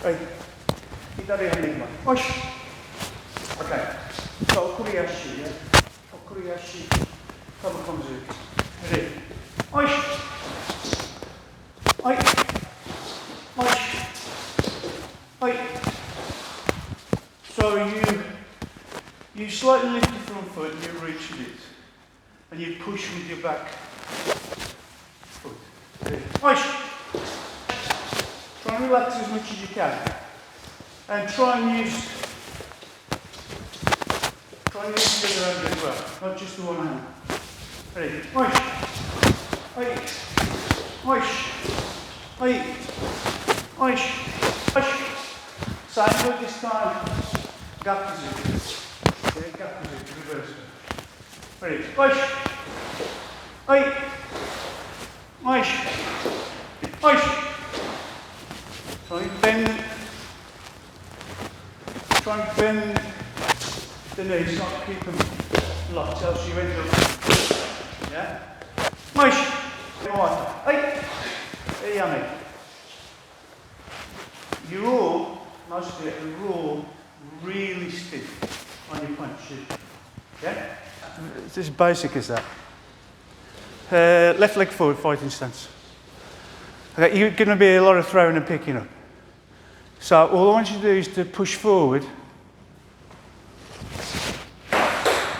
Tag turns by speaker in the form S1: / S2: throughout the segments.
S1: はい。左handに行きます。よし。Okay. So, 送り足、ね。送り足。多分この字。Ready? よし。はい。よし。はい。So you slightly lift the front foot and you reach it. And you push with your back foot. Ready? Push. Try and relax as much as you can. And try and use the other hand as well, not just the one hand. Ready? Push. Hey. Push. Hey. Push. Push. Same foot this time. Gap position. Okay, gap position. Reverse. Ready? Push. Hey. Push. Push. Try and bend the knees, not keep them locked, else you end up. Yeah? Push. Right. Hey. Hey, Yannick. You're all, mostly, you're all really stiff on your punches. Yeah? It's as basic as that. Left leg forward, fighting stance. Okay, you're going to be a lot of throwing and picking up. So all I want you to do is to push forward.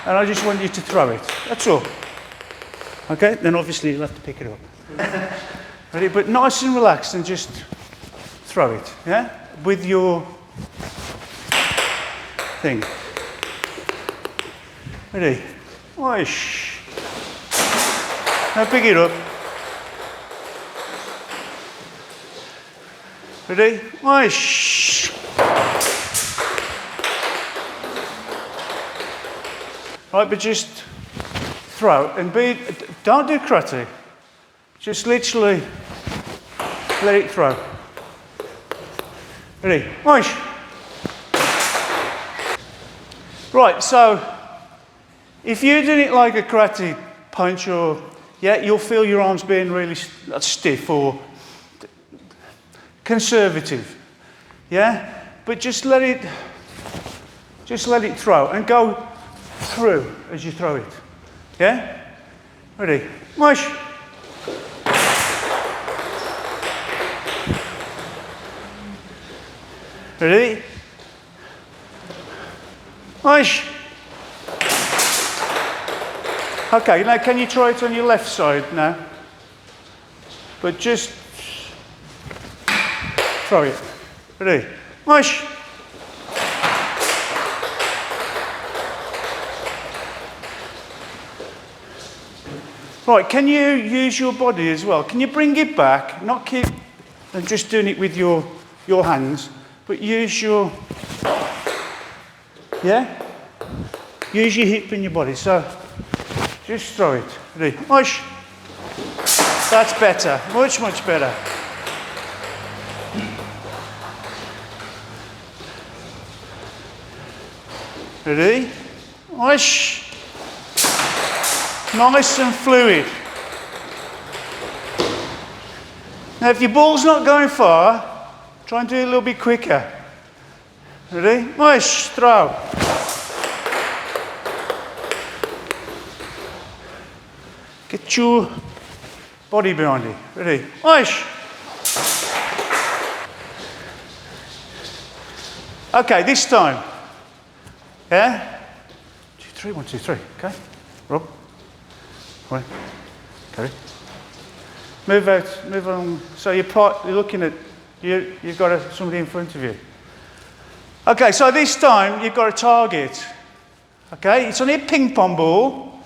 S1: And I just want you to throw it. That's all. Okay, then obviously you'll have to pick it up. Ready? But nice and relaxed and just throw it. Yeah? With your thing. Ready? Whoosh. Now pick it up. Ready? Whoosh. Right, but just throw and don't do karate. Just literally let it throw. Ready? Whoosh. Right, so if you're doing it like a karate punch or, yeah, you'll feel your arms being really stiff or conservative, yeah? But just let it throw and go through as you throw it, yeah? Ready? Mush. Ready? Mush. Okay, now can you try it on your left side now? But just throw it. Ready? Mush. Right, can you use your body as well? Can you bring it back? Not keep and just doing it with your hands, but use your, yeah? Use your hip and your body. So just throw it. Ready? Mush. That's better. Much, much better. Ready? Mush. Nice and fluid. Now if your ball's not going far, try and do it a little bit quicker. Ready? Mush. Throw. Get your body behind it. Ready? Mush. Okay, this time. Yeah? 2, 3, 1, 2, 3. Okay? Rob. Right. Carry. Move out, move on. So you're looking at, you've got somebody in front of you. Okay, so this time you've got a target. Okay, it's only a ping pong ball,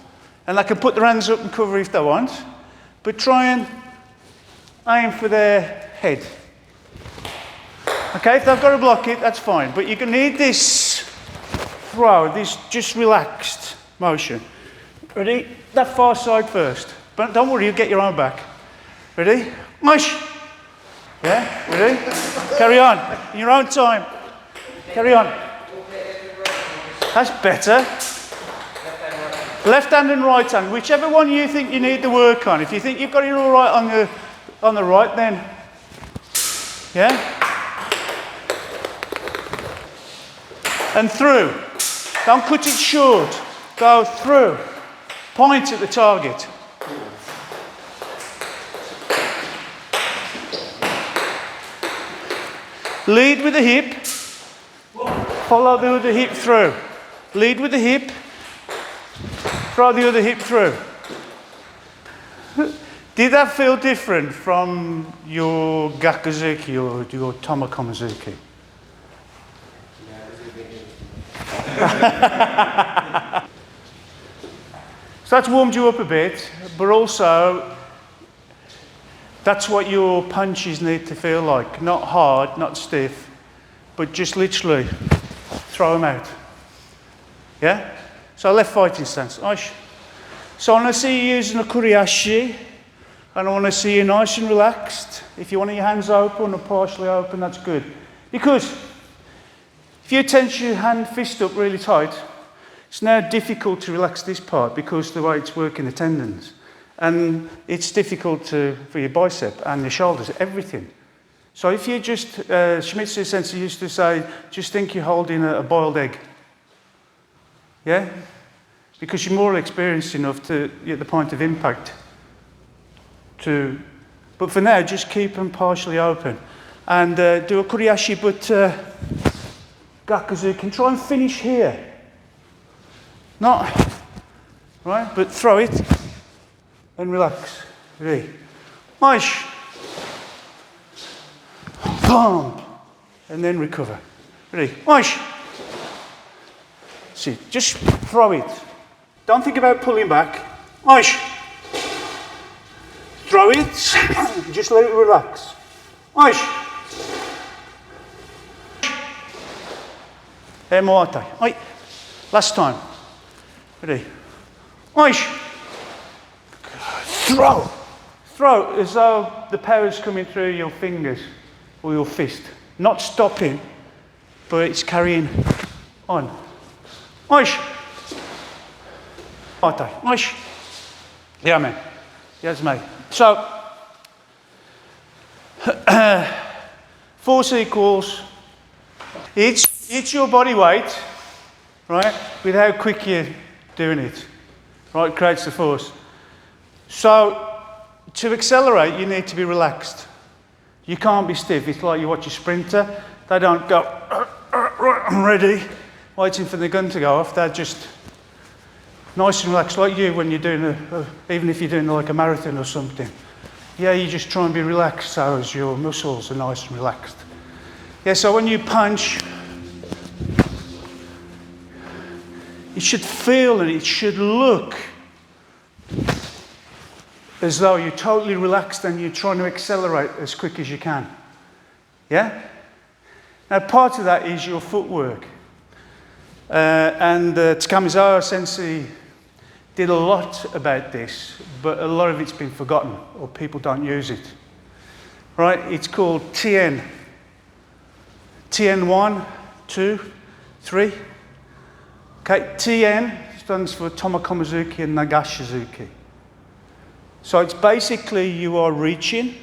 S1: and they can put their hands up and cover if they want, but try and aim for their head. Okay, if they've got to block it, that's fine, but you're going to need this throw, this just relaxed motion. Ready? That far side first. But don't worry, you'll get your arm back. Ready? Mush! Yeah? Ready? Carry on. In your own time. Carry on. That's better. Left hand and right hand. Whichever one you think you need to work on. If you think you've got it all right on the right, then... Yeah? And through. Don't cut it short. Go through. Point at the target. Lead with the hip. Follow the other hip through. Lead with the hip. Throw the other hip through. Did that feel different from your Gakuzuki or your Tomokomazuki? So that's warmed you up a bit, but also that's what your punches need to feel like. Not hard, not stiff, but just literally throw them out. Yeah? So left fighting stance. So I want to see you using a kuriashi, and I want to see you nice and relaxed. If you want your hands open or partially open, that's good. Because if you tense your hand fist up really tight, it's now difficult to relax this part because of the way it's working the tendons. And it's difficult for your bicep and your shoulders, everything. So if you just, Shimizu Sensei used to say, just think you're holding a boiled egg. Yeah? Because you're more experienced enough to, at the point of impact, but for now, just keep them partially open. And do a kuriashi, but Gakuzu can try and finish here. Not, right, but throw it and relax. Ready? Nice. Boom. And then recover. Ready? Nice. See, just throw it. Don't think about pulling back. Nice. Throw it. Just let it relax. Nice. Moatai. Last time. Ready? Nice. Throw. Throw as though the power is coming through your fingers or your fist. Not stopping, but it's carrying on. Nice. Nice. Yeah, man. Yes, mate. So, force equals, it's your body weight, right, with how quick you're doing it, right, creates the force. So, to accelerate, you need to be relaxed. You can't be stiff. It's like you watch a sprinter. They don't go, right, I'm ready, waiting for the gun to go off. They're just nice and relaxed, like you when you're doing even if you're doing like a marathon or something. Yeah, you just try and be relaxed so as your muscles are nice and relaxed. Yeah, so when you punch, it should feel and it should look as though you're totally relaxed and you're trying to accelerate as quick as you can. Yeah? Now, part of that is your footwork. And Takamizawa Sensei did a lot about this, but a lot of it's been forgotten or people don't use it. Right? It's called TN. TN 1, 2, 3. Okay, TN stands for Tomokomazuki and Nagashizuki. So it's basically you are reaching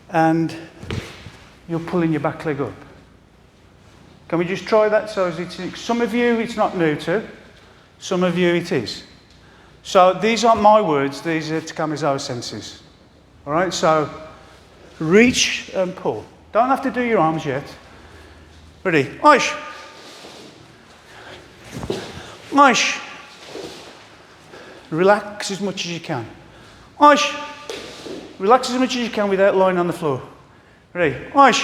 S1: and you're pulling your back leg up. Can we just try that? So some of you it's not new to, some of you it is. So these aren't my words, these are Takamizawa Sensei's. All right, so reach and pull. Don't have to do your arms yet. Ready? Oish. Oish. Relax as much as you can. Oish. Relax as much as you can without lying on the floor. Ready? Oish.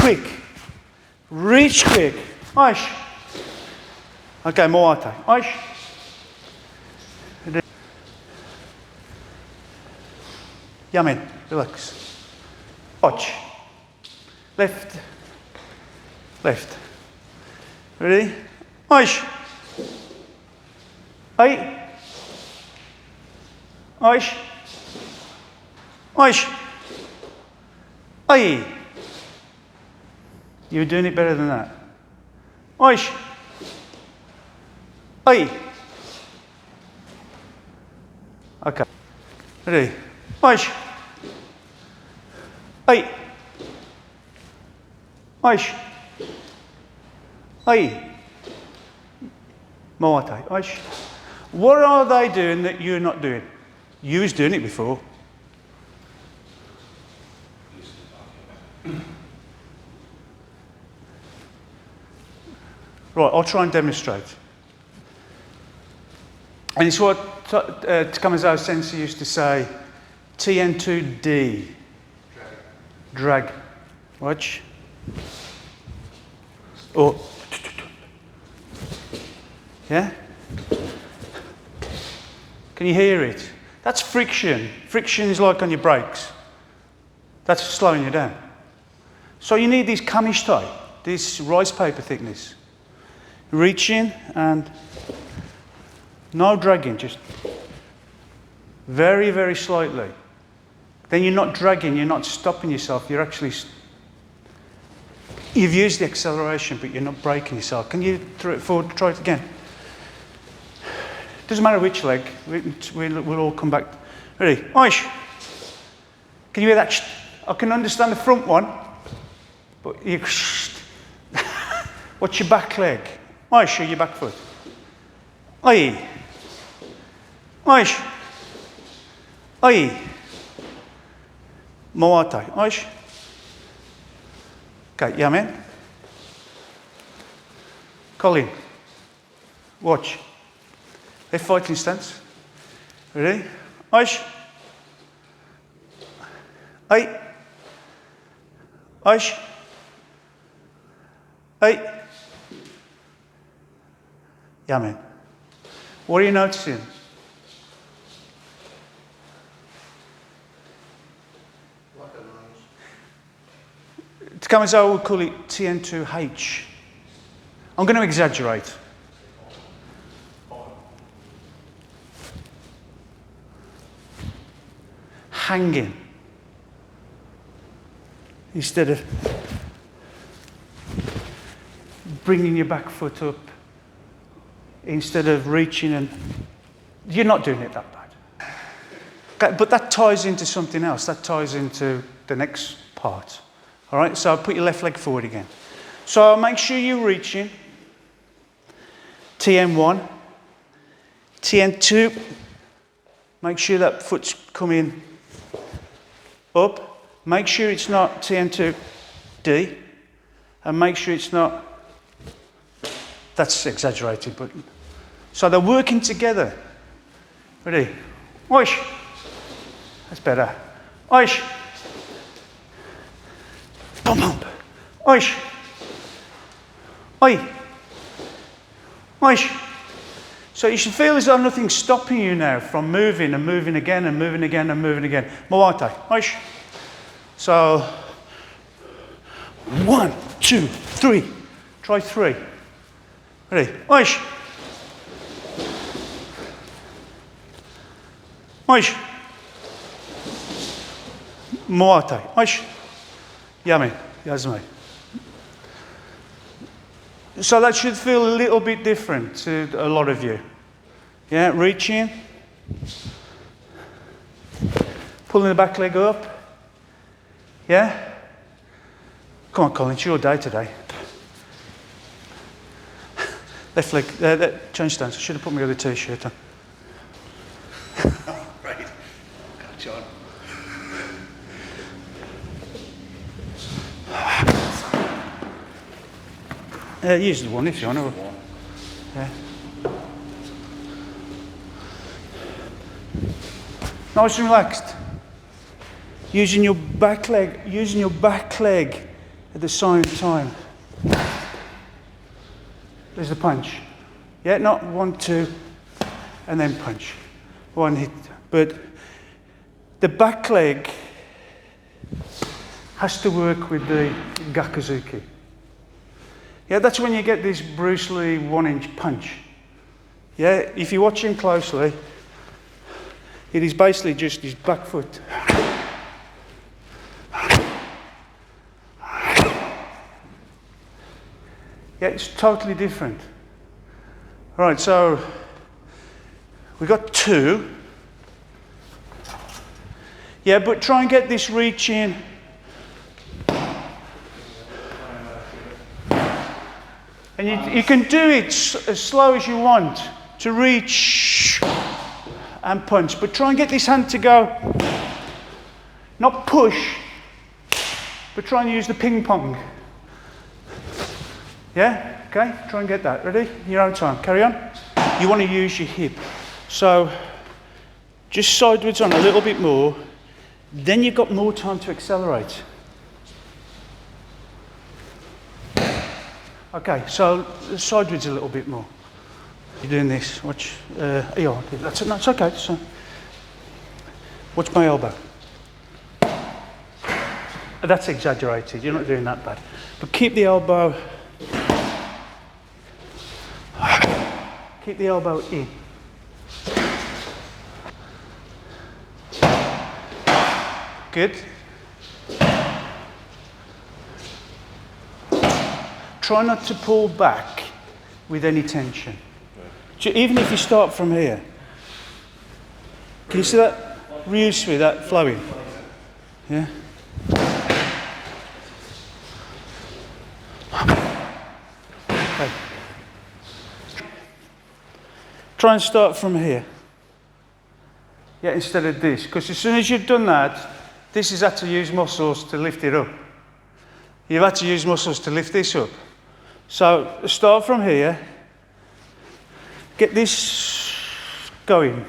S1: Quick. Reach quick. Oish. Okay, moate. Oish. Ready? Yamen. Relax. Watch. Left. Left. Ready? Oish. Ai. Oish. Oish. Ai. You're doing it better than that. Oish. Ai. Okay. Ready? Oish. Ai. Oish. Ai. Moate. Oish. What are they doing that you're not doing? You was doing it before. Right, I'll try and demonstrate. And it's what Takamoto Sensei used to say, TN2D. Drag. Watch. Oh. Yeah? Can you hear it? That's friction. Friction is like on your brakes. That's slowing you down. So you need this kamish tie, this rice paper thickness. Reach in and no dragging, just very, very slightly. Then you're not dragging, you're not stopping yourself, you're actually, you've used the acceleration, but you're not braking yourself. Can you throw it forward, try it again? Doesn't matter which leg, we'll all come back. Ready? Oish. Can you hear that? I can understand the front one, but you, what's your back leg? Oish, your back foot. Oi. Oish. Oi. Moate. Oish. Okay, yeah, man. Colin. Watch. They fighting stance. Ready? Oish. Oi. Oish. Oi. Yeah, man. What are you noticing? Takamoto would call it TN2H. I'm going to exaggerate. Hanging. Instead of bringing your back foot up. Instead of reaching and... You're not doing it that bad. Okay, but that ties into something else. That ties into the next part. All right, so put your left leg forward again. So make sure you're reaching. TN1. TN2. Make sure that foot's coming up. Make sure it's not TN2D. And make sure it's not... That's exaggerated, but... So they're working together. Ready? Oish. That's better. Oish. Bum bum. Oish. Oi. Oish. So you should feel as though nothing's stopping you now from moving and moving again and moving again and moving again. Moate. Oish. So 1, 2, 3. Try 3. Ready? Oish. Oish. Moate. Oish. Yummy. Yasme. So that should feel a little bit different to a lot of you. Yeah, reach in. Pulling the back leg up. Yeah? Come on, Colin, it's your day today. Left leg, change stance. I should have put my other t-shirt on. Right. Catch on. Use the one if you want. Yeah. Nice and relaxed. Using your back leg at the same time. There's the punch. Yeah, not 1, 2, and then punch. One hit. But the back leg has to work with the gakuzuki. Yeah, that's when you get this Bruce Lee 1-inch punch. Yeah, if you watch him closely, it is basically just his back foot. Yeah, it's totally different. All right, so we've got 2. Yeah, but try and get this reach in. And you can do it as slow as you want to reach and punch. But try and get this hand to go, not push, but try and use the ping pong. Yeah? Okay? Try and get that. Ready? In your own time. Carry on. You want to use your hip. So, just sideways on a little bit more. Then you've got more time to accelerate. Okay, so sideways a little bit more. You're doing this. Watch. Yeah, that's okay. So, watch my elbow. That's exaggerated. You're not doing that bad. But keep the elbow. Keep the elbow in. Good. Try not to pull back with any tension. Even if you start from here. Can you see that Ryu, that flowing? Yeah. Okay. Try and start from here. Yeah, instead of this. Because as soon as you've done that, this has had to use muscles to lift it up. You've had to use muscles to lift this up. So start from here. Get this going.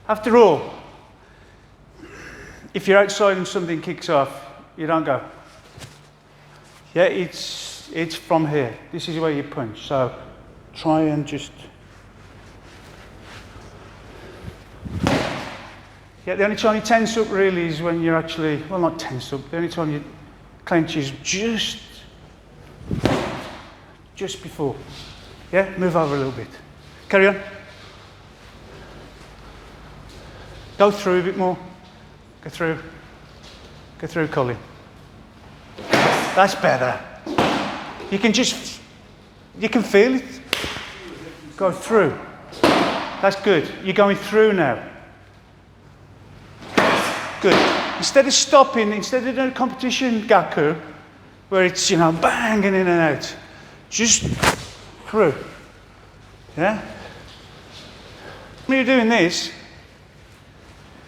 S1: After all, if you're outside and something kicks off, you don't go. Yeah, it's from here. This is where you punch. So try and just. Yeah, the only time you tense up really is when you're actually, well, not tense up. The only time you clench is just before. Yeah, move over a little bit. Carry on. Go through a bit more. Go through, Colin. That's better. You can feel it. Go through. That's good. You're going through now. Good. Instead of stopping, instead of doing a competition gaku, where it's, banging in and out, just through. Yeah? When you're doing this,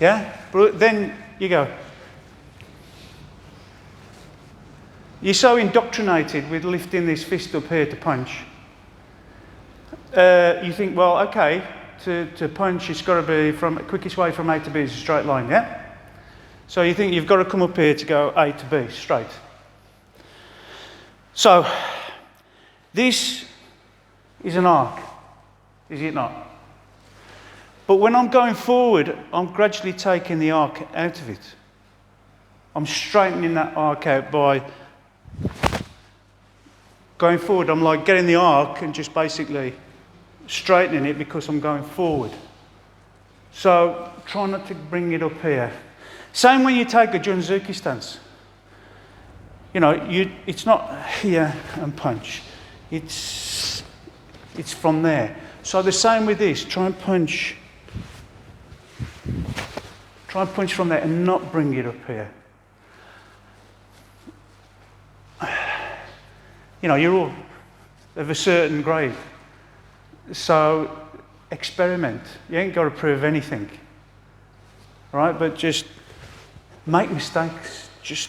S1: yeah, but then you go. You're so indoctrinated with lifting this fist up here to punch. You think, well, okay, to punch, it's got to be the quickest way from A to B is a straight line, yeah? So you think you've got to come up here to go A to B, straight. So, this is an arc, is it not? But when I'm going forward, I'm gradually taking the arc out of it. I'm straightening that arc out by going forward. I'm like getting the arc and just basically straightening it because I'm going forward. So try not to bring it up here. Same when you take a Junzuki stance. It's not here and punch. It's from there. So the same with this. Try and punch from there and not bring it up here. You're all of a certain grade. So experiment. You ain't got to prove anything. Right? But just make mistakes. Just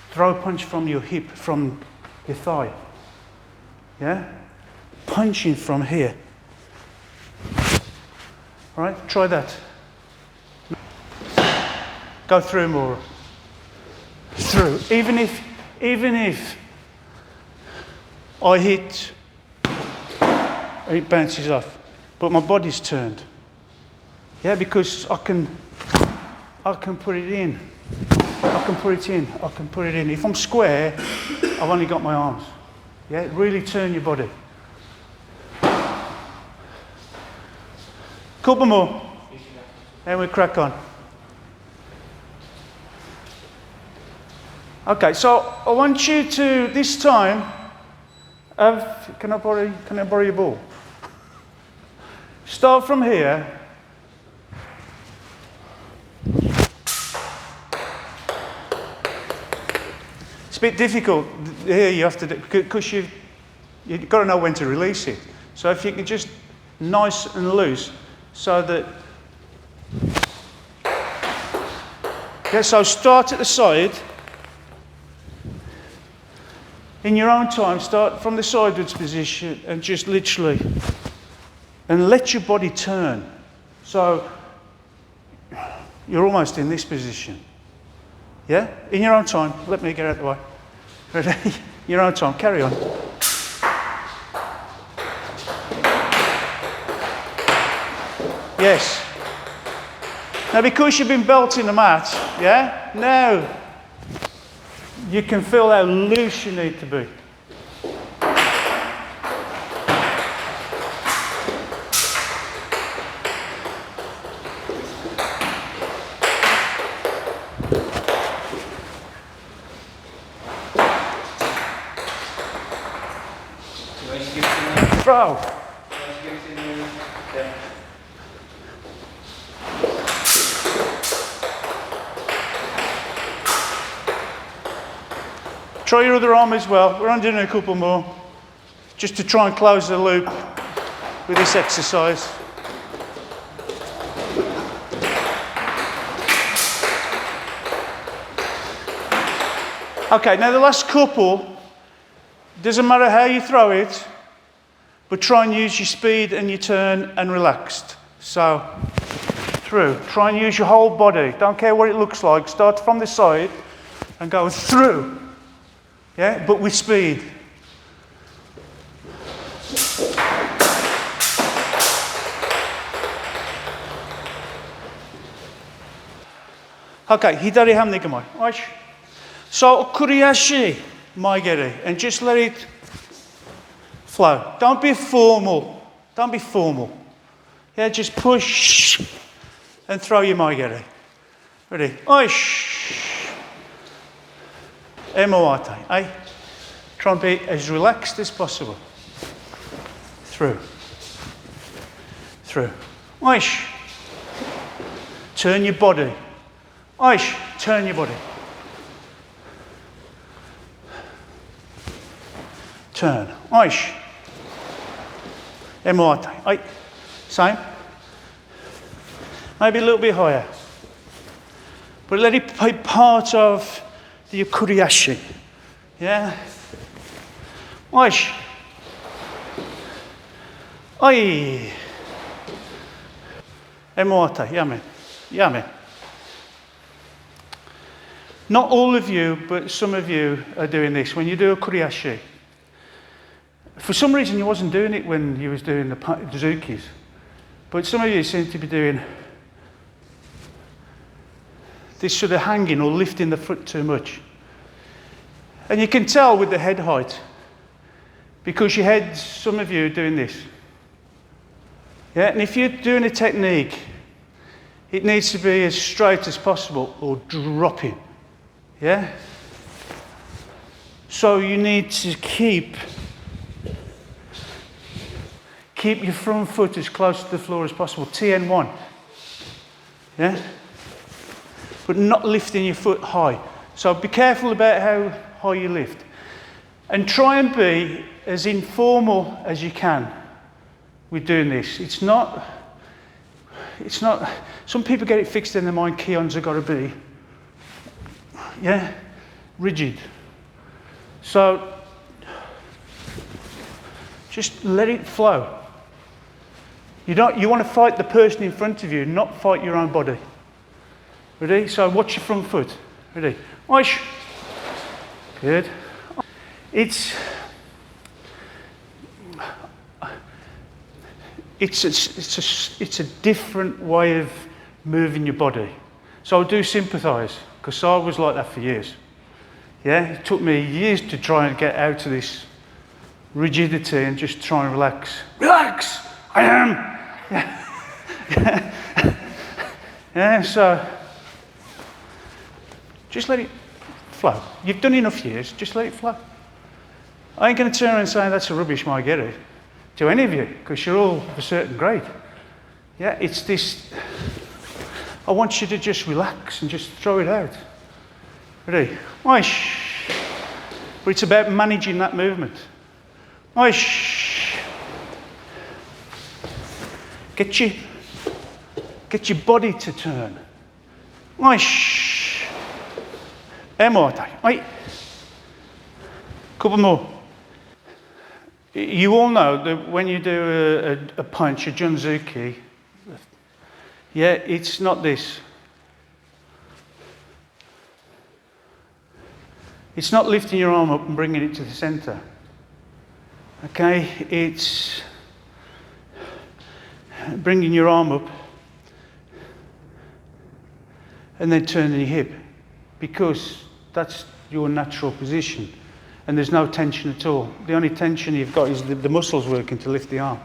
S1: throw a punch from your hip, from your thigh. Yeah? Punching from here. All right? Try that. Go through more. Through. Even if I hit, it bounces off, but my body's turned. Yeah, because I can put it in. I can put it in. If I'm square, I've only got my arms. Yeah, really turn your body. Couple more. And we crack on. Okay, so I want you to, this time, can I borrow your ball? Start from here. It's a bit difficult here, you have to, because you've got to know when to release it. So if you can just nice and loose, so that, okay, so start at the side. In your own time, start from the sideways position and just literally, and let your body turn. So you're almost in this position. Yeah? In your own time, let me get out of the way. Ready? In your own time, carry on. Yes. Now because you've been belting the mat, yeah? Now you can feel how loose you need to be. Throw. Try your other arm as well. We're only doing a couple more, just to try and close the loop with this exercise. Okay, now the last couple, doesn't matter how you throw it, but try and use your speed and your turn and relaxed. So, through. Try and use your whole body. Don't care what it looks like. Start from the side and go through. Yeah, but with speed. Okay, hidari ham de gamai. So, kuriashi maigeri, and just let it flow. Don't be formal. Don't be formal. Yeah, just push and throw your maigeri. Ready? Oish. Emoate. Try and be as relaxed as possible. Through. Through. Oish. Turn your body. Oish. Turn your body. Turn. Oish. Emoate. Same. Maybe a little bit higher. But let it be part of the kuriashi. Yeah? Oish. Oi. Emoate. Yame. Yame. Not all of you, but some of you are doing this. When you do a kuriashi, for some reason you wasn't doing it when you was doing the zukis, but some of you seem to be doing this sort of hanging or lifting the foot too much. And you can tell with the head height, because your head, some of you are doing this. Yeah, and if you're doing a technique, it needs to be as straight as possible or dropping. Yeah? So you need to keep your front foot as close to the floor as possible, TN1. Yeah? But not lifting your foot high. So be careful about how high you lift. And try and be as informal as you can with doing this. It's not, some people get it fixed in their mind, Keons have got to be, yeah, rigid. So, just let it flow. You want to fight the person in front of you, not fight your own body. Ready? So watch your front foot. Ready? Oish. Good. It's a different way of moving your body. So I do sympathise, because I was like that for years. Yeah, it took me years to try and get out of this rigidity and just try and relax. Relax! I am! Yeah, yeah, so just let it flow. You've done enough years, just let it flow. I ain't going to turn around and say that's a rubbish maigeri to any of you, because you're all of a certain grade. Yeah, it's this, I want you to just relax and just throw it out. Ready? Oish. But it's about managing that movement. Oish. Get your body to turn. Oish. Oi. Couple more. You all know that when you do a punch, a junzuki, yeah, it's not this. It's not lifting your arm up and bringing it to the center. Okay, it's bringing your arm up and then turning your hip, because that's your natural position and there's no tension at all. The only tension you've got is the muscles working to lift the arm.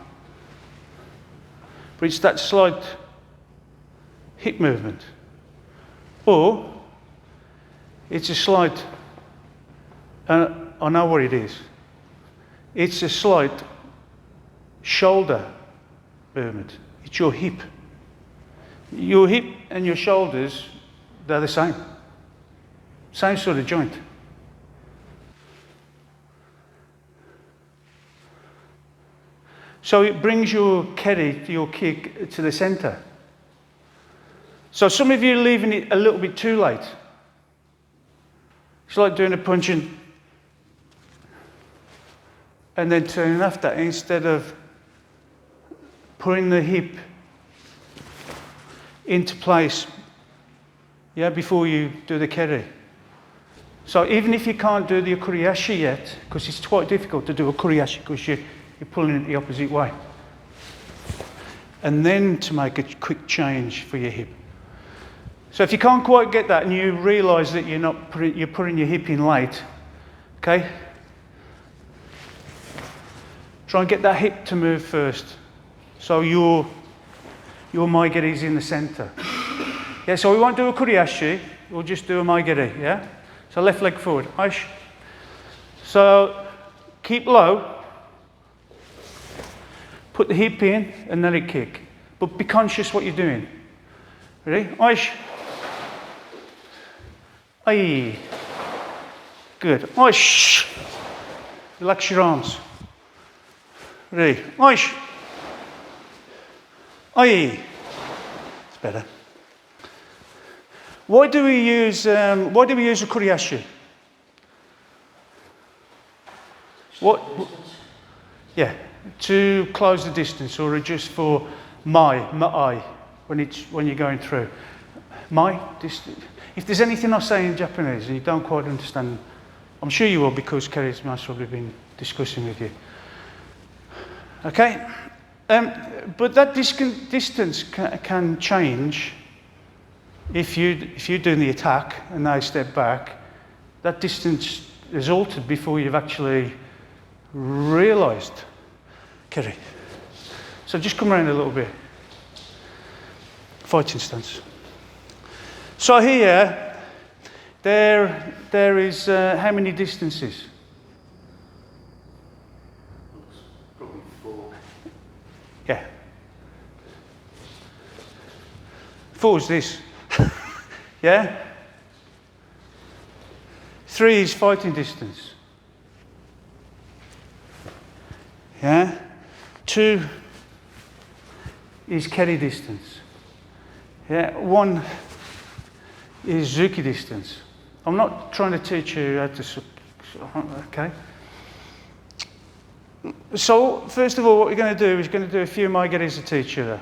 S1: But it's that slight hip movement. Or it's a slight, I know what it is. It's a slight shoulder movement. It's your hip. Your hip and your shoulders, they're the same. Same sort of joint. So it brings your keri, your kick, to the center. So some of you are leaving it a little bit too late. It's like doing a punch and then turning after, instead of putting the hip into place, yeah, before you do the keri. So even if you can't do the ukuriashi yet, because it's quite difficult to do a kuriashi because you're pulling it the opposite way. And then to make a quick change for your hip. So if you can't quite get that and you realise that you're putting your hip in late, okay? Try and get that hip to move first. So your maigeri is in the centre. Yeah, so we won't do a kuriashi, we'll just do a maigeri, yeah? So left leg forward. So keep low. Put the hip in and then a kick. But be conscious what you're doing. Ready? Oish. Aye. Good. Oish. Relax your arms. Ready? Oish. Aye. It's better. Why do we use a kuriashi? What? Yeah. To close the distance, or just for ma'ai, when you're going through. If there's anything I say in Japanese and you don't quite understand, I'm sure you will, because Kerry's most probably been discussing with you. Okay? But that distance can change if you're doing the attack and they step back. That distance is altered before you've actually realised. Kerry. So just come around a little bit. Fighting stance. So here, there is how many distances?
S2: Probably 4.
S1: Yeah. 4 is this. Yeah? 3 is fighting distance. Yeah? 2 is keri distance. Yeah? 1 is zuki distance. I'm not trying to teach you how to, okay? So, first of all, what we're going to do is going to do a few maigeris to teach you there.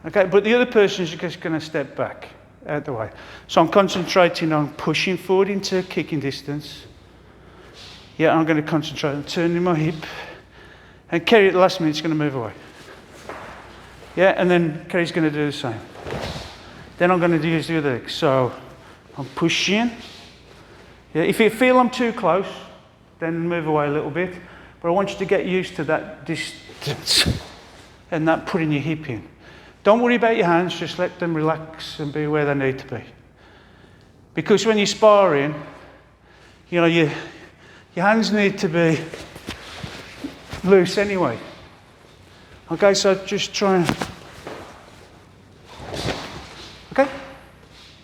S1: Okay, but the other person is just going to step back out the way. So I'm concentrating on pushing forward into kicking distance. Yeah, I'm going to concentrate on turning my hip. And Kerry at the last minute is going to move away. Yeah, and then Kerry's going to do the same. Then I'm going to use the other leg. So I'm pushing. Yeah, if you feel I'm too close, then move away a little bit. But I want you to get used to that distance and that putting your hip in. Don't worry about your hands, just let them relax and be where they need to be. Because when you're sparring, you know, your hands need to be loose anyway. Okay, so just try and... Okay?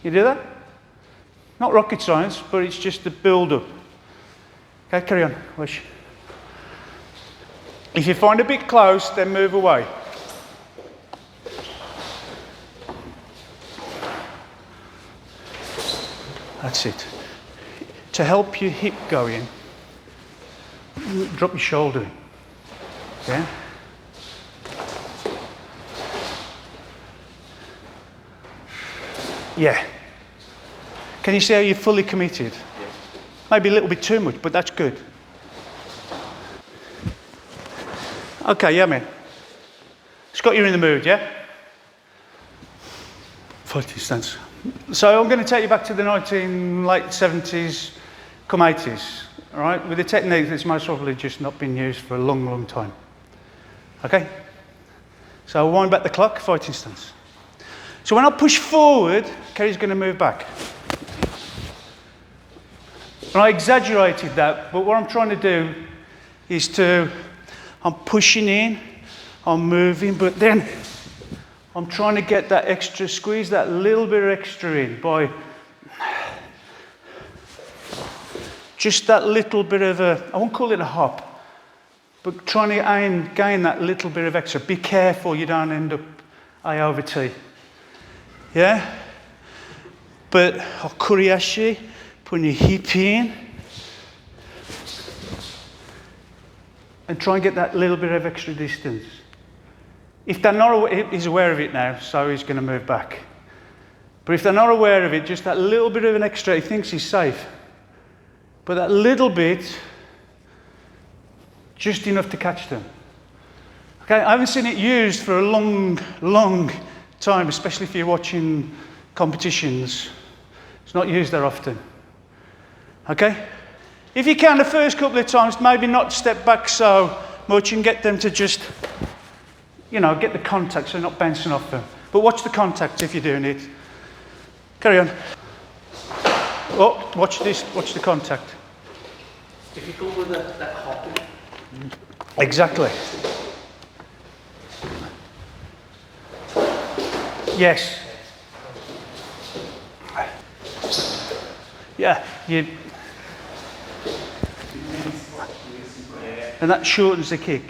S1: You do that? Not rocket science, but it's just the build-up. Okay, carry on. Wish. If you find a bit close, then move away. That's it. To help your hip go in, drop your shoulder in. Okay? Yeah. Can you see how you're fully committed? Yeah. Maybe a little bit too much, but that's good. Okay, yeah, man. Scott, you're in the mood, yeah? Fighting stance. So I'm going to take you back to the late 70s, come 80s, all right? With a technique that's most probably just not been used for a long, long time. Okay? So I'll wind back the clock, fighting stance. So when I push forward, Kerry's going to move back. And I exaggerated that, but what I'm trying to do is I'm pushing in, I'm moving, but then I'm trying to get that extra squeeze, that little bit of extra in by just that little bit of I won't call it a hop, but trying to gain that little bit of extra. Be careful you don't end up A over T. Yeah? But Kuriashi, putting your hip in, and try and get that little bit of extra distance. If they're not aware, he's aware of it now, so he's going to move back. But if they're not aware of it, just that little bit of an extra, he thinks he's safe. But that little bit, just enough to catch them. Okay, I haven't seen it used for a long, long time, especially if you're watching competitions. It's not used that often. Okay? If you can, the first couple of times, maybe not step back so much and get them to just, get the contact so they're not bouncing off them. But watch the contact if you're doing it. Carry on. Oh, watch this, watch the contact.
S2: If you go with that hopping.
S1: Exactly. Yes. Yeah, and that shortens the kick.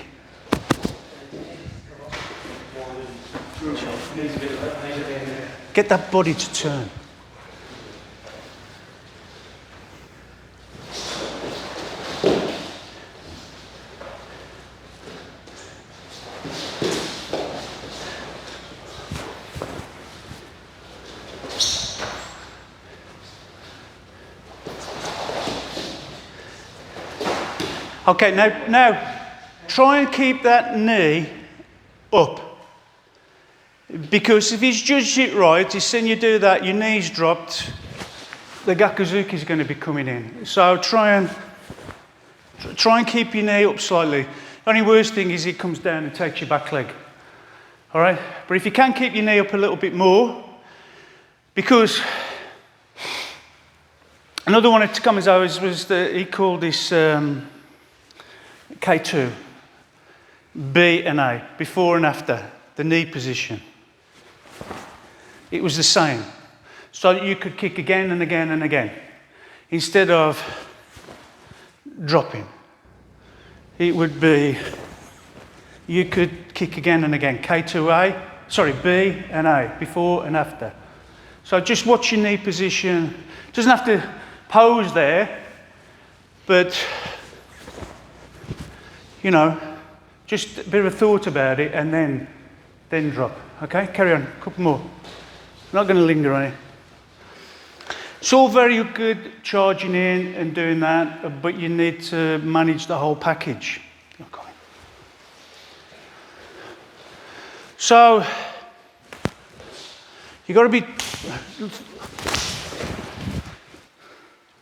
S1: Get that body to turn. Okay, now try and keep that knee up. Because if he's judged it right, he's seen you do that, your knee's dropped, the Gakuzuki is going to be coming in. So try and keep your knee up slightly. The only worst thing is it comes down and takes your back leg. All right? But if you can keep your knee up a little bit more, because another one at Takamozo's was he called this K2, B and A, before and after, the knee position. It was the same, so that you could kick again and again and again, instead of dropping. It would be, you could kick again and again, B and A, before and after. So just watch your knee position. Doesn't have to pose there, but just a bit of a thought about it and then drop. Okay, carry on, a couple more. I'm not going to linger on it. It's all very good charging in and doing that, but you need to manage the whole package. Okay. So, you've got to be...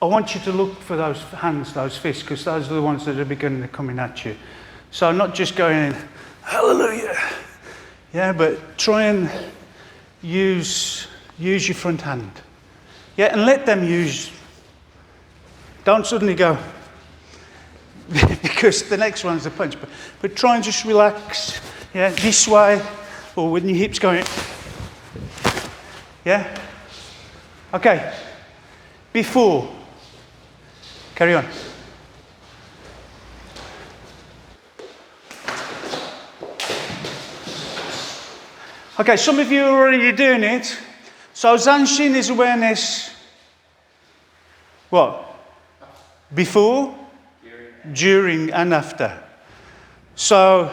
S1: I want you to look for those hands, those fists, because those are the ones that are beginning to coming at you. So not just going in, hallelujah, yeah, but try and use your front hand. Yeah, and let them use, don't suddenly go, because the next one's a punch, but try and just relax, yeah, this way, or when your hips going, yeah, okay. before. Carry on. Okay, some of you are already doing it. So Zanshin is awareness, what? Before, during and after. So,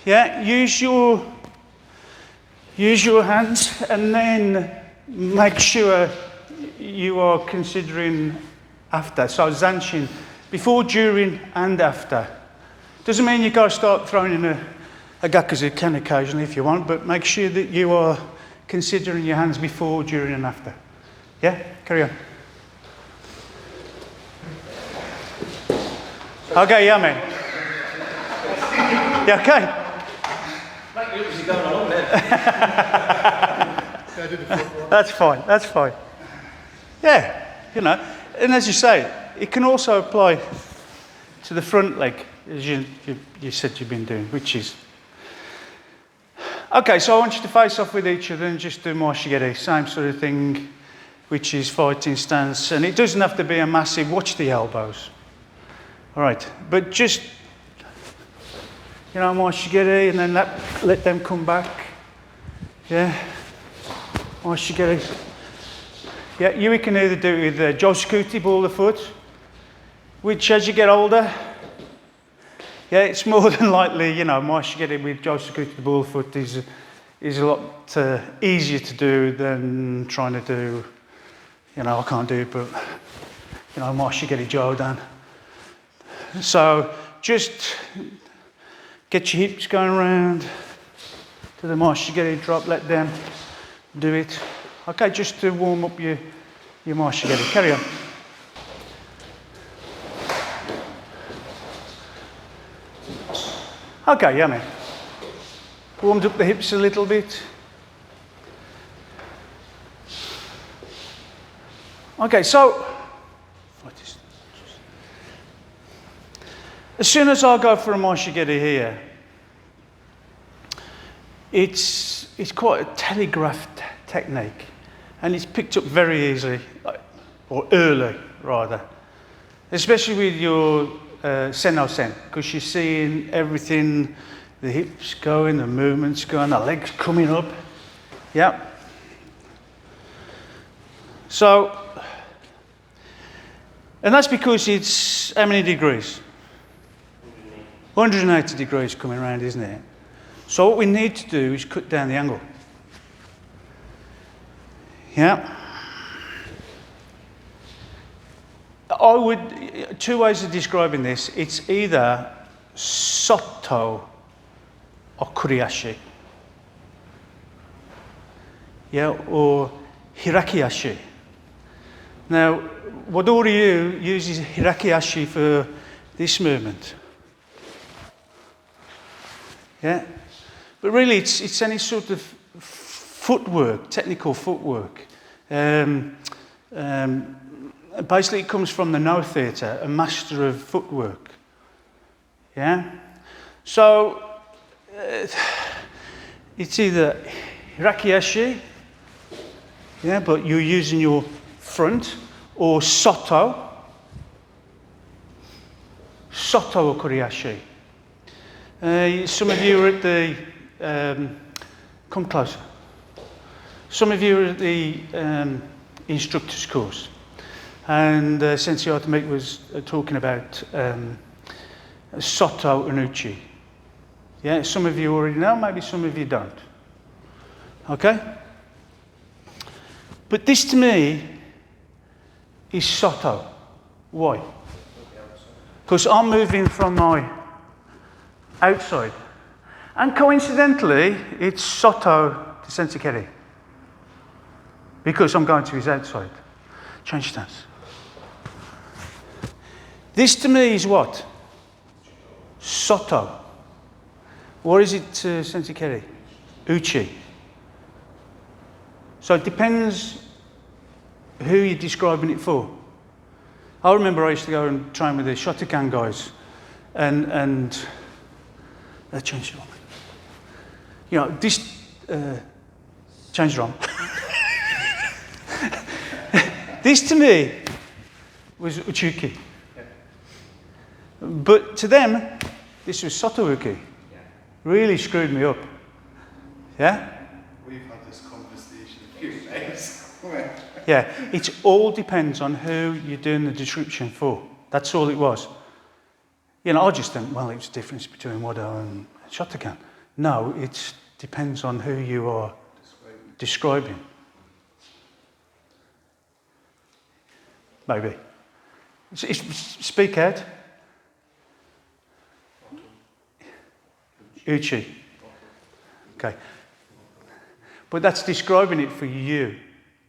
S1: yeah, use your hands and then make sure you are considering after. So Zanshin, before, during and after. Doesn't mean you've got to start throwing in a gakuzu. Can occasionally if you want, but make sure that you are considering your hands before, during and after. Yeah, carry on. Okay, yeah, man. Yeah, okay. That's fine, that's fine. Yeah, you know, and as you say, it can also apply to the front leg, as you said you've been doing, which is... Okay, so I want you to face off with each other and just do more shigeri, same sort of thing, which is fighting stance, and it doesn't have to be a massive, watch the elbows. All right, but just, you know, more shigeri, and then let them come back. Yeah, more shigeri. Yeah, you can either do it with Joshukuti, ball of the foot, which as you get older, yeah, it's more than likely, you know, more shigeri with Joshukuti, the ball of the foot is a lot easier to do than trying to do, you know, I can't do it, but, you know, more shigeri Jodan. So just get your hips going around to the moshigiri drop, let them do it. Okay, just to warm up your moshigiri. Carry on. Okay, yeah, man. Warmed up the hips a little bit. Okay, so as soon as I go for a moshigiri here, it's quite a telegraphed technique, and it's picked up very easily, or early rather, especially with your sen-no-sen, because you're seeing everything, the hips going, the movements going, the legs coming up. Yeah. So, and that's because it's how many degrees? 180 degrees coming around, isn't it? So what we need to do is cut down the angle. Yeah. I would, two ways of describing this. It's either soto or kuriashi. Yeah, or hirakiashi. Now, Wado Ryu uses hirakiashi for this movement. Yeah, but really it's any sort of footwork, technical footwork. Basically it comes from the No Theatre, a master of footwork. Yeah, so it's either hirakiashi, yeah, but you're using your front, or soto or kuriashi. Some of you are at the, come closer. Some of you are at the instructor's course. And Sensei Artemik was talking about soto and uchi. Yeah, some of you already know, maybe some of you don't. Okay? But this to me is soto. Why? Because I'm moving from my outside. And coincidentally, it's soto to sensei-keri. Because I'm going to his outside. Change stance. This to me is what? Soto. What is it to sensei-keri? Uchi. So it depends who you're describing it for. I remember I used to go and train with the Shotokan guys, and change it on. You know, this change it on. this to me was uchuki. But to them, this was sotouki. Really screwed me up. Yeah?
S3: We've had this conversation a few times.
S1: Yeah, it all depends on who you're doing the description for. That's all it was. You know, I just think, well, it's the difference between Wado and Shotokan. No, it depends on who you are describing. Maybe. Speak out. Uchi. Okay. But that's describing it for you.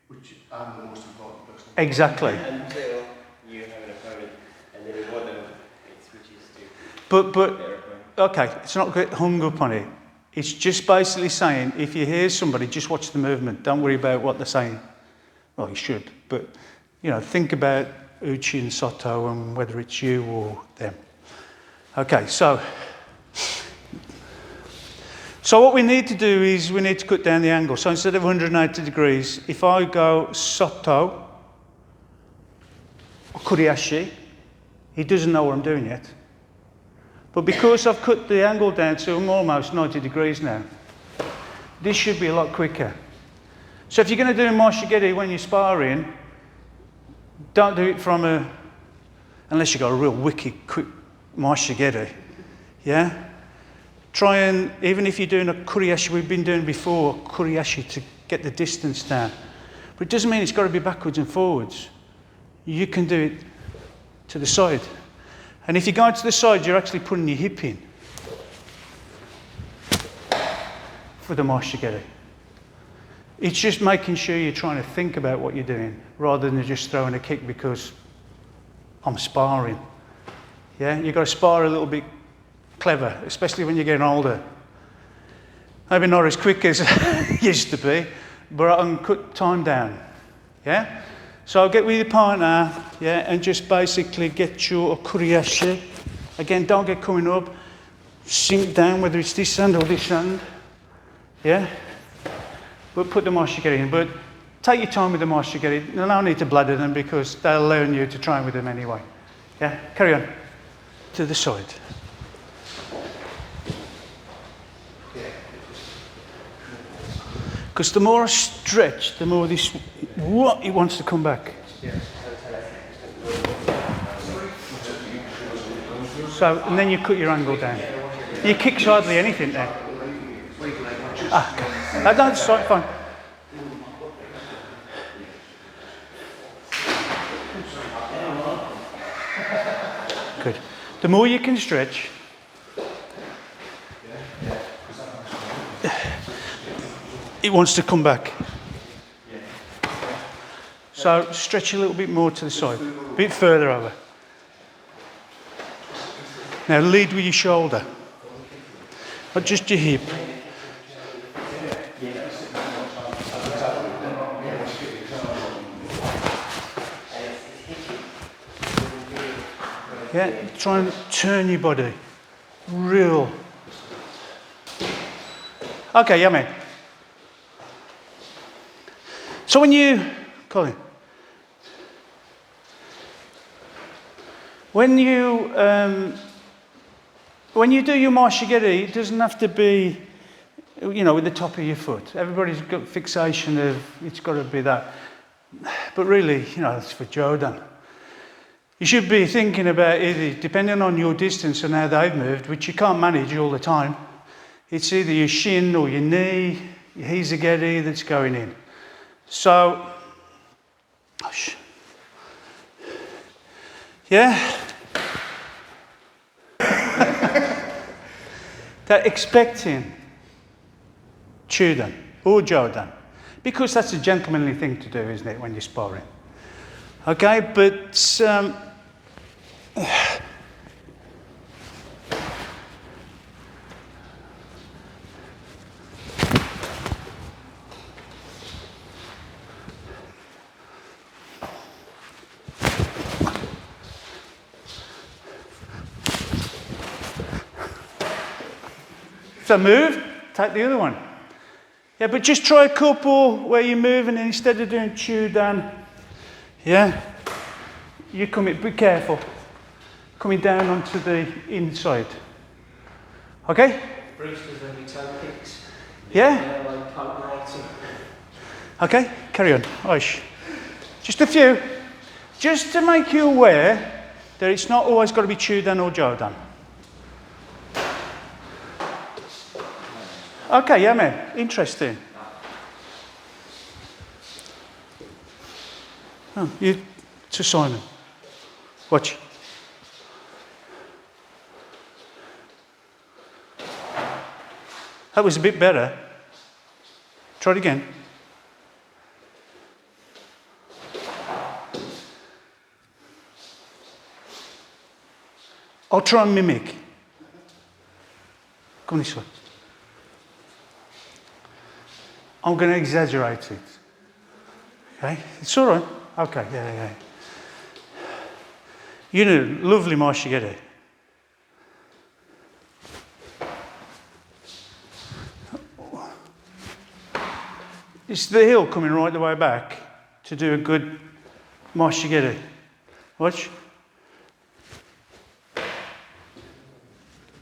S3: Which I'm the most important person.
S1: Exactly.
S4: Until you have an opponent, and then in Wado, it switches to
S1: But
S4: their opponent.
S1: okay, it's not get hung up on it. It's just basically saying, if you hear somebody, just watch the movement. Don't worry about what they're saying. Well, you should, but you know, think about Uchi and Soto and whether it's you or them. Okay, so what we need to do is we need to cut down the angle. So instead of 180 degrees, if I go Soto or Kuriashi, he doesn't know what I'm doing yet. But because I've cut the angle down to almost 90 degrees now, this should be a lot quicker. So if you're going to do a Mashigeri when you're sparring, don't do it from unless you've got a real wicked quick Mashigeri, yeah? Try and, even if you're doing a Kuriashi, we've been doing before, Kuriashi to get the distance down. But it doesn't mean it's got to be backwards and forwards. You can do it to the side. And if you're going to the side, you're actually putting your hip in for the Mashigeri. It's just making sure you're trying to think about what you're doing rather than just throwing a kick because I'm sparring. Yeah, you've got to spar a little bit clever, especially when you're getting older. Maybe not as quick as it used to be, but I can cut time down. Yeah? So get with your partner, yeah, and just basically get your Kuriashi. Again, don't get coming up. Sink down, whether it's this hand or this hand. Yeah? But put the Mashigeri in. But take your time with the Mashigeri. No need to bladder them because they'll learn you to train with them anyway. Yeah? Carry on. To the side. Because the more I stretch, the more this, what, it wants to come back. So, and then you cut your angle down. You kick hardly anything then. Ah, okay. That's right, fine. Good. The more you can stretch, it wants to come back. So stretch a little bit more to the side, a bit further over. Now lead with your shoulder, not just your hip. Yeah, try and turn your body. Real. Okay, yeah, mate. So when you, Colin, when you do your Mashigeri, it doesn't have to be, you know, with the top of your foot. Everybody's got fixation of it's got to be that, but really, you know, it's for Jodan. You should be thinking about either, depending on your distance and how they've moved, which you can't manage all the time. It's either your shin or your knee, your hizageri that's going in. So, yeah. They're expecting Chudan or Jodan, because that's a gentlemanly thing to do, isn't it, when you're sparring? Okay, but so move, take the other one. Yeah, but just try a couple where you move and then instead of doing Chudan, Yeah? You be careful. Coming down onto the inside. Okay?
S2: Bruce does only toe kicks.
S1: Yeah?
S2: Like poke rights and...
S1: Okay, carry on. Oish. Just a few. Just to make you aware that it's not always got to be Chudan or Jodan. Okay, yeah, man. Interesting. Oh, you to Simon. Watch. That was a bit better. Try it again. I'll try and mimic. Come this way. I'm going to exaggerate it. Okay? It's all right. Okay, yeah. You know, lovely Marshigere. It's the hill coming right the way back to do a good Marshigere. Watch.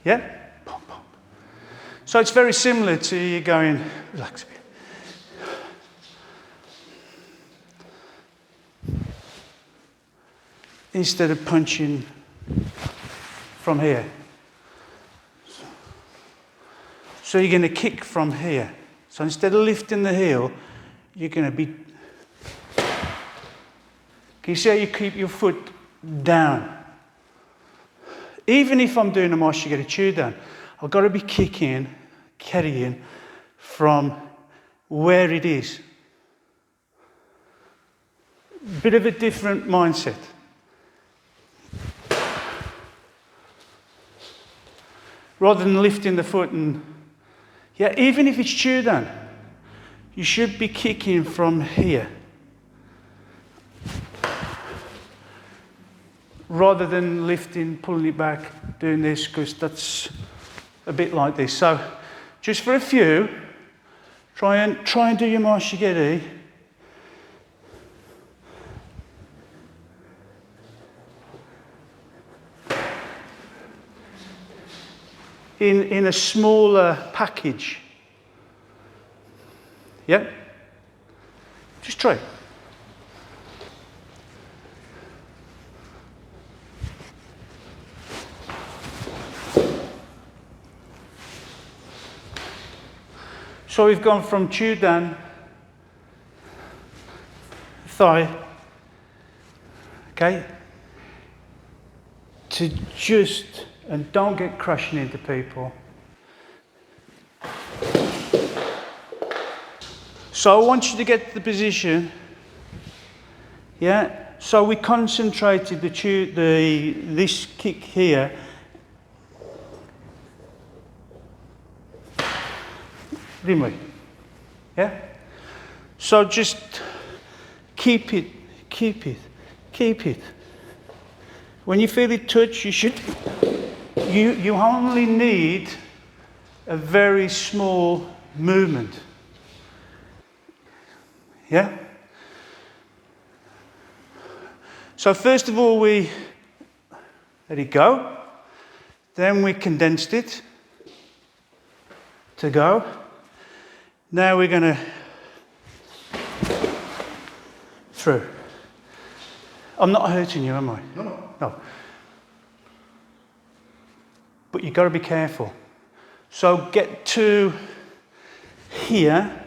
S1: Yeah? Pop, pop. So it's very similar to you going, relax a bit. Instead of punching from here. So you're going to kick from here. So instead of lifting the heel, you're going to be... Can you see how you keep your foot down? Even if I'm doing a Marshigere Chudan, I've got to be kicking, carrying from where it is. Bit of a different mindset. Rather than lifting the foot and... Yeah, even if it's Chudan, you should be kicking from here. Rather than lifting, pulling it back, doing this, because that's a bit like this. So, just for a few, try and do your Marshigere. In a smaller package. Yeah? Just try. So we've gone from Chudan, thigh, okay, to just, and don't get crashing into people. So I want you to get the position, yeah? So we concentrated this kick here. Didn't we? Yeah? So just keep it. When you feel it touch, you only need a very small movement. Yeah? So first of all, we let it go. Then we condensed it to go. Now we're going to through. I'm not hurting you, am I? No. But you've got to be careful. So get to here.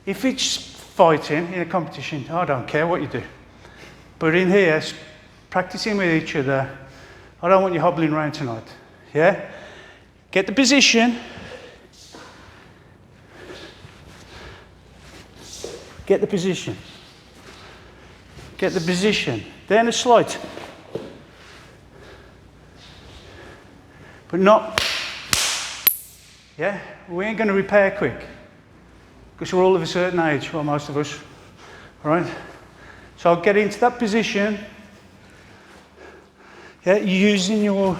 S1: If it's fighting in a competition, I don't care what you do. But in here, practicing with each other, I don't want you hobbling around tonight. Yeah? Get the position. Get the position. Get the position. Then a slide. But not, yeah? We ain't going to repair quick. Because we're all of a certain age, well, most of us. All right? So I'll get into that position. Yeah, using your...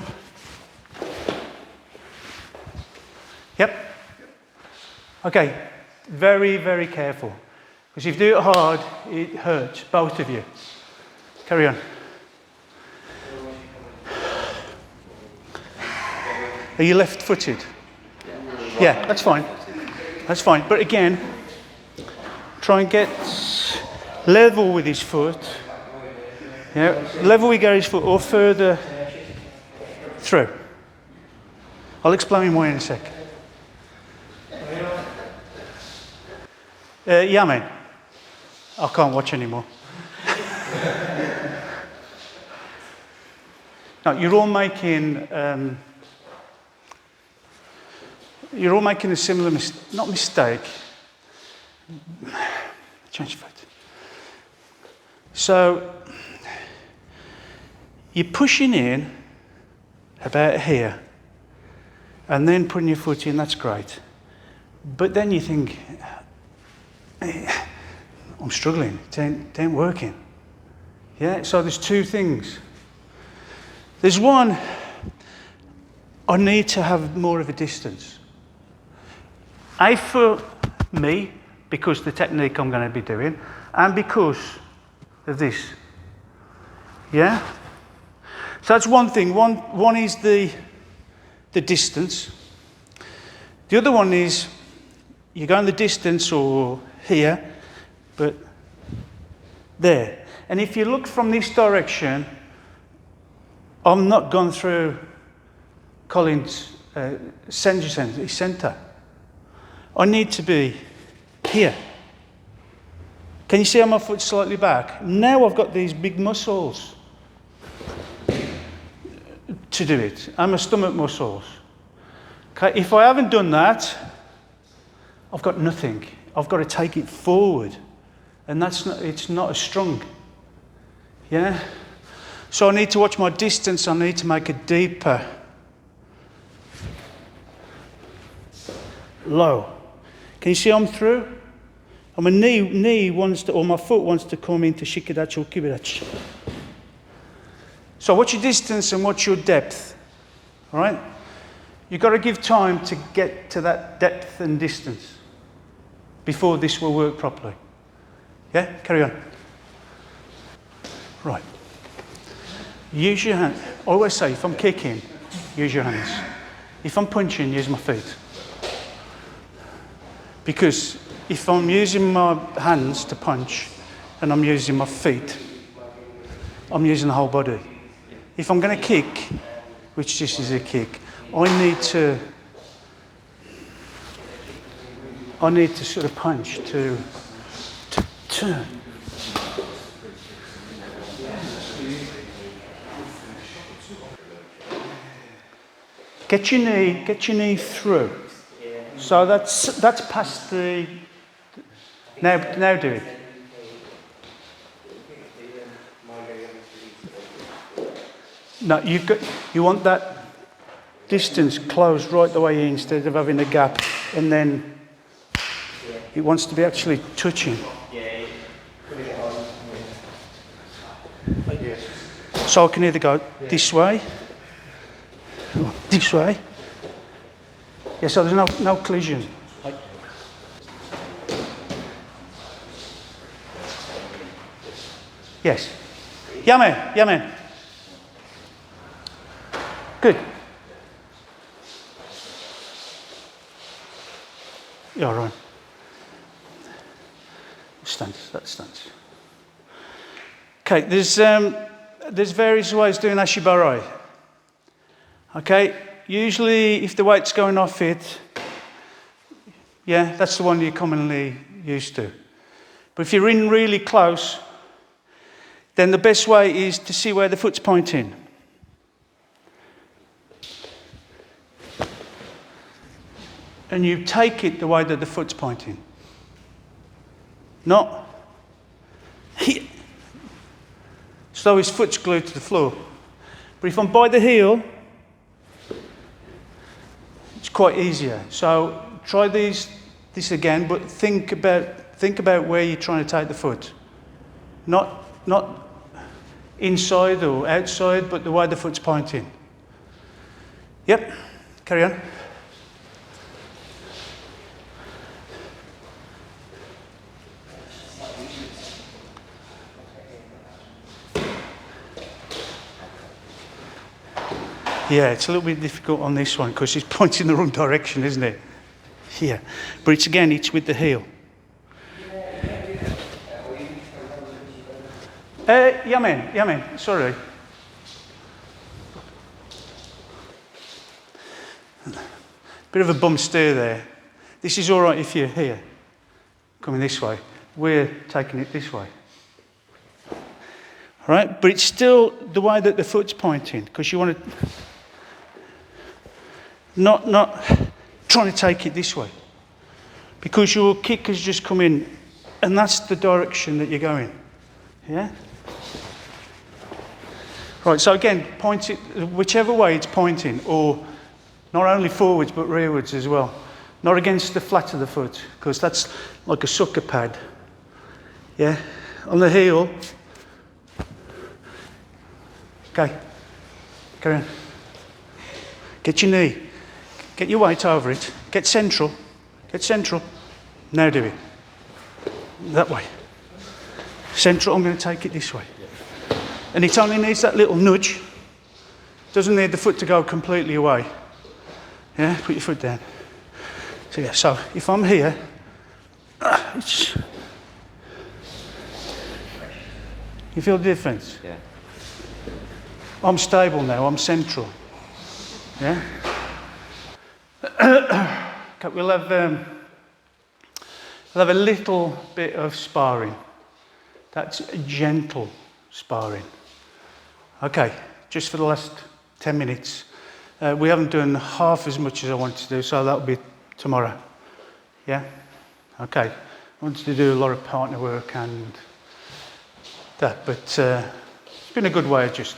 S1: Yep. Okay, very, very careful. Because if you do it hard, it hurts, both of you. Carry on. Are you left-footed? Yeah, that's fine. That's fine. But again, try and get level with his foot. Yeah, level with his foot or further through. I'll explain why in a sec. Yeah, man. I can't watch anymore. No, you're all making a similar not mistake. Change foot. So you're pushing in about here, and then putting your foot in. That's great, but then you think, I'm struggling. It ain't working. Yeah. So there's two things. There's one. I need to have more of a distance. For me, because the technique I'm going to be doing, and because of this. Yeah? So that's one thing. One is the distance. The other one is you're going the distance or here, but there. And if you look from this direction, I'm not gone through Colin's centre. I need to be here. Can you see how my foot's slightly back? Now I've got these big muscles to do it, and my stomach muscles. Okay, if I haven't done that, I've got nothing. I've got to take it forward, and it's not as strong. Yeah? So I need to watch my distance. I need to make it deeper. Low. Can you see I'm through? And my knee wants to, or my foot wants to come into shikidachi or kibidachi. So what's your distance and what's your depth? All right? You've got to give time to get to that depth and distance before this will work properly. Yeah? Carry on. Right. Use your hand. I always say, if I'm kicking, use your hands. If I'm punching, use my feet. Because if I'm using my hands to punch and I'm using my feet, I'm using the whole body. If I'm going to kick, which this is a kick, I need to sort of punch to turn. Get your knee through. So that's past the. Now do it. No, you want that distance closed right the way in instead of having a gap, and then it wants to be actually touching. So I can either go this way, or this way. Yeah, so there's no collision. Yes. Yeah, man. Good. Yeah, all right. That stands. Okay, there's various ways of doing ashibarai. Okay, usually if the weight's going off it, yeah, that's the one you're commonly used to. But if you're in really close, then the best way is to see where the foot's pointing. And you take it the way that the foot's pointing. Not here. So his foot's glued to the floor. But if I'm by the heel, it's quite easier. So try this again, but think about where you're trying to take the foot. Not inside or outside, but the way the foot's pointing. Yep, carry on. Yeah, it's a little bit difficult on this one because it's pointing the wrong direction, isn't it? Yeah, but it's again, it's with the heel. Yeah, man, sorry. Bit of a bum steer there. This is all right if you're here, coming this way. We're taking it this way. All right, but it's still the way that the foot's pointing because you want to not trying to take it this way because your kick has just come in and that's the direction that you're going. Yeah? Right, so again, point it whichever way it's pointing, or not only forwards but rearwards as well. Not against the flat of the foot, because that's like a sucker pad. Yeah? On the heel. Okay. Carry on. Get your knee. Get your weight over it. Get central. Get central. Now do it. That way. Central, I'm going to take it this way. And it only needs that little nudge. Doesn't need the foot to go completely away. Yeah, put your foot down. So yeah, so if I'm here, you feel the difference?
S4: Yeah.
S1: I'm stable now, I'm central. Yeah? Okay, we'll have a little bit of sparring. That's gentle sparring. Okay, just for the last 10 minutes. We haven't done half as much as I wanted to do, so that'll be tomorrow. Yeah? Okay. I wanted to do a lot of partner work and that, but it's been a good way of just